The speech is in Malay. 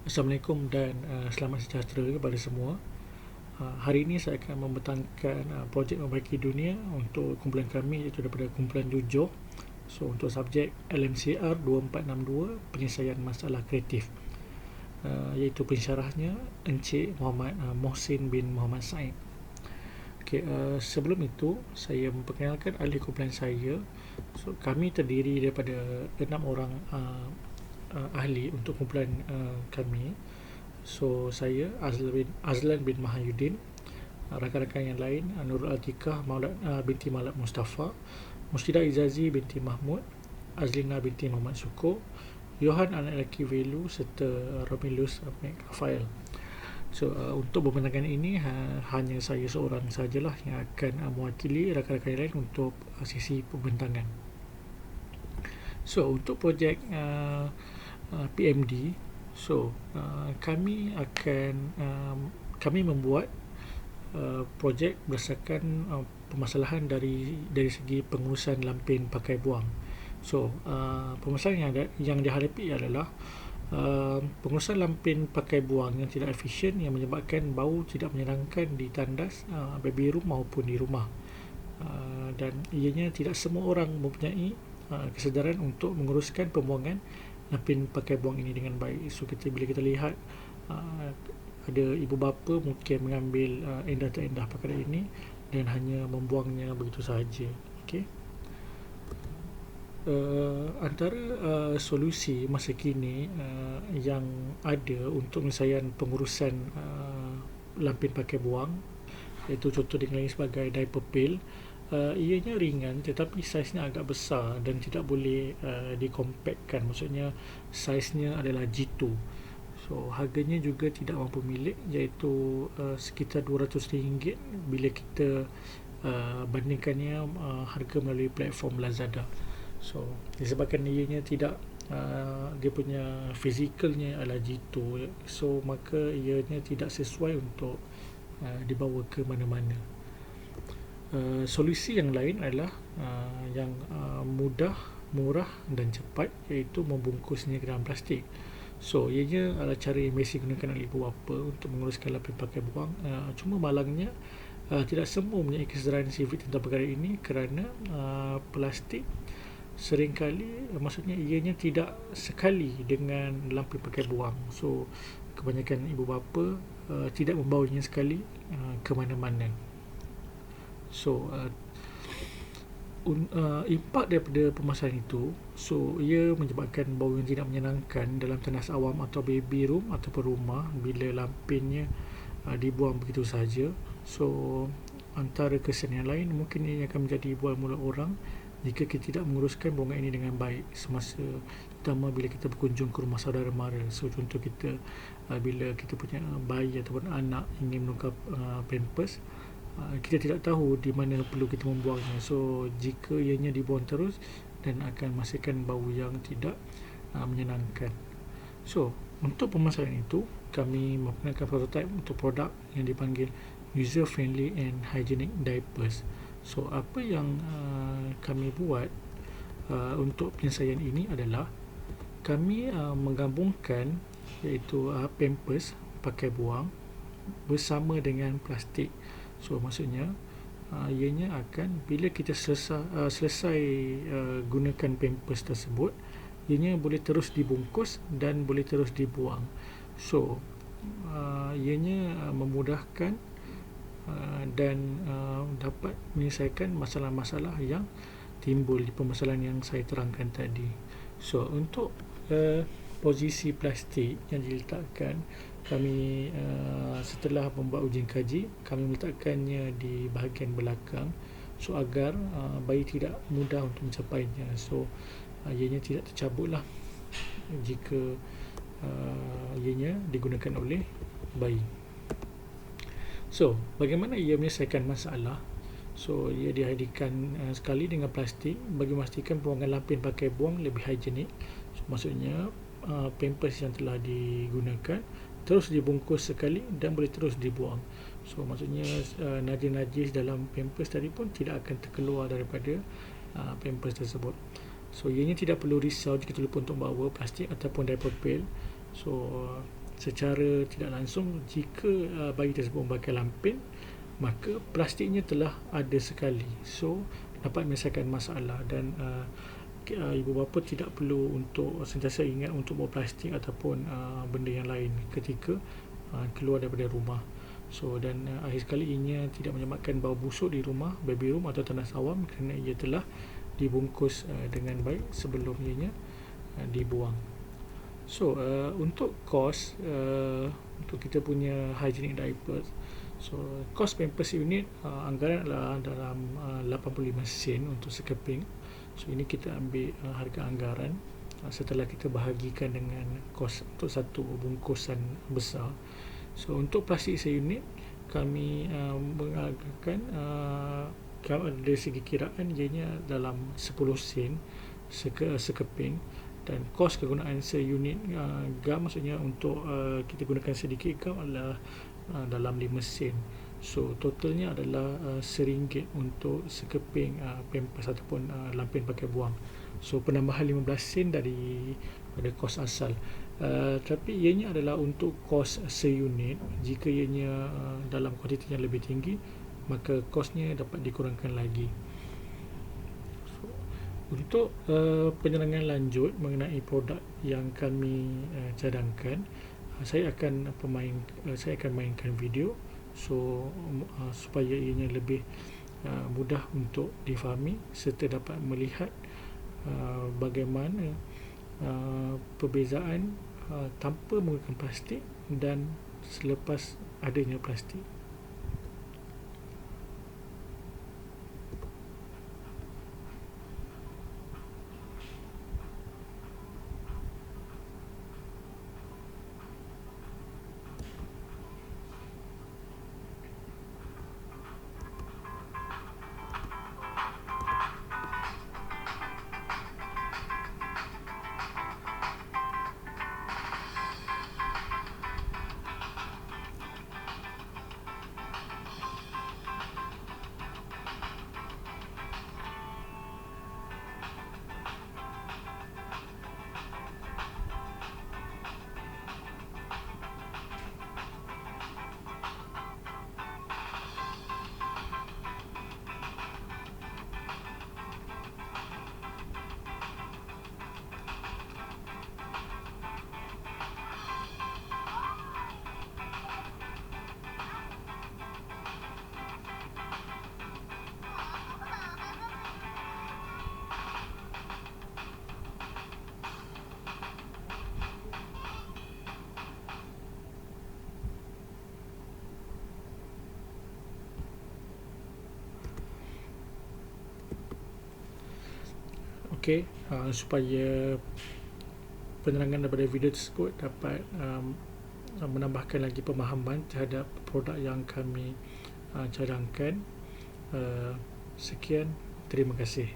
Assalamualaikum dan selamat sejahtera kepada semua. Hari ini saya akan membentangkan projek membaiki dunia untuk kumpulan kami, iaitu daripada kumpulan Jujur. So untuk subjek LMCR 2462, penyelesaian masalah kreatif, iaitu pensyarahnya Encik Muhammad Mohsin bin Muhammad Said. Okay, sebelum itu saya memperkenalkan ahli kumpulan saya. So kami terdiri daripada 6 orang ahli untuk kumpulan kami. So saya Azlan bin Mahayuddin, rakan-rakan yang lain Nurul Atikah binti Maulad Mustafa, Musyidah Izazi binti Mahmud, Azlina binti Muhammad Suko, Johan anak lelaki Velu serta Romulus Rafael. So untuk pembentangan ini hanya saya seorang sajalah yang akan mewakili rakan-rakan yang lain untuk sesi pembentangan. So untuk projek PMD, kami membuat projek berdasarkan permasalahan dari segi pengurusan lampin pakai buang. So permasalahan yang dihadapi adalah pengurusan lampin pakai buang yang tidak efisien, yang menyebabkan bau tidak menyenangkan di tandas, baby room maupun di rumah, dan ianya tidak semua orang mempunyai kesedaran untuk menguruskan pembuangan lampin pakai buang ini dengan baik. So bila kita lihat ada ibu bapa mungkin mengambil endah tak endah perkara ini dan hanya membuangnya begitu sahaja. Okey. Antara solusi masa kini yang ada untuk penyelesaian pengurusan lampin pakai buang, iaitu contoh dengan lain sebagai diaper pail. Ianya ringan tetapi saiznya agak besar dan tidak boleh dikompakkan, maksudnya saiznya adalah G2. So harganya juga tidak mampu milik, iaitu sekitar RM200 bila kita bandingkannya harga melalui platform Lazada. So disebabkan ianya tidak dia punya fizikalnya adalah G2, so maka ianya tidak sesuai untuk dibawa ke mana-mana. Solusi yang lain adalah yang mudah, murah dan cepat, iaitu membungkusnya ke dalam plastik. So ianya adalah cara yang biasa digunakan oleh ibu bapa untuk menguruskan lampin pakai buang. Cuma malangnya tidak semua mempunyai kesedaran sivik tentang perkara ini, kerana plastik seringkali, maksudnya ianya tidak sekali dengan lampin pakai buang. So kebanyakan ibu bapa tidak membawanya sekali ke mana-mana. So impak daripada permasalahan itu, so ia menyebabkan bau yang tidak menyenangkan dalam tandas awam atau baby room ataupun rumah bila lampinnya dibuang begitu saja. So antara kesan yang lain, mungkin ia akan menjadi bual mulut orang jika kita tidak menguruskan buangan ini dengan baik semasa, terutama bila kita berkunjung ke rumah saudara mara. So contoh kita bila kita punya bayi ataupun anak ingin menukar pampers, kita tidak tahu di mana perlu kita membuangnya. So jika ianya dibuang terus dan akan menghasilkan bau yang tidak menyenangkan. So untuk permasalahan itu, kami memperkenalkan prototype untuk produk yang dipanggil user friendly and hygienic diapers. So apa yang kami buat untuk penyelesaian ini adalah kami menggabungkan, iaitu pampers pakai buang bersama dengan plastik. So maksudnya ianya akan, bila kita selesai gunakan pampers tersebut, ianya boleh terus dibungkus dan boleh terus dibuang. So ianya memudahkan dan dapat menyelesaikan masalah-masalah yang timbul di permasalahan yang saya terangkan tadi. So untuk posisi plastik yang diletakkan, kami setelah membuat ujian kaji, kami meletakkannya di bahagian belakang, so agar bayi tidak mudah untuk mencapainya. So ianya tidak tercabutlah jika ianya digunakan oleh bayi. So bagaimana ia menyelesaikan masalah? So ia dihadirkan sekali dengan plastik bagi memastikan buangan lampin pakai buang lebih higienik. So, maksudnya pampers yang telah digunakan terus dibungkus sekali dan boleh terus dibuang. So maksudnya najis-najis dalam pampers tadi pun tidak akan terkeluar daripada pampers tersebut. So ianya tidak perlu risau jika terlupa untuk bawa plastik ataupun diaper pail. So secara tidak langsung jika bayi tersebut memakai lampin, maka plastiknya telah ada sekali, so dapat menyelesaikan masalah. Dan ibu bapa tidak perlu untuk sentiasa ingat untuk bawa plastik ataupun benda yang lain ketika keluar daripada rumah. So dan akhir sekali ianya tidak menyebabkan bau busuk di rumah, baby room atau tandas awam kerana ia telah dibungkus dengan baik sebelum ianya dibuang. So untuk kos untuk kita punya hygienic diapers, so kos Pampers unit anggaran adalah dalam 85 sen untuk sekeping. So ini kita ambil harga anggaran setelah kita bahagikan dengan kos untuk satu bungkusan besar. So untuk plastik seunit kami mengagakkan dari segi kiraan ianya dalam 10 sen sekeping, dan kos kegunaan seunit gam, maksudnya untuk kita gunakan sedikit gam adalah dalam 5 sen. So totalnya adalah RM1 untuk sekeping Pampers ataupun lampin pakai buang. So penambahan 15 sen daripada kos asal. Tapi ianya adalah untuk kos seunit. Jika ianya dalam kuantiti yang lebih tinggi, maka kosnya dapat dikurangkan lagi. Untuk penerangan lanjut mengenai produk yang kami cadangkan, saya akan mainkan video, so supaya ianya lebih mudah untuk difahami serta dapat melihat bagaimana perbezaan tanpa menggunakan plastik dan selepas adanya plastik. Okey, supaya penerangan daripada video tersebut dapat menambahkan lagi pemahaman terhadap produk yang kami cadangkan. Sekian, terima kasih.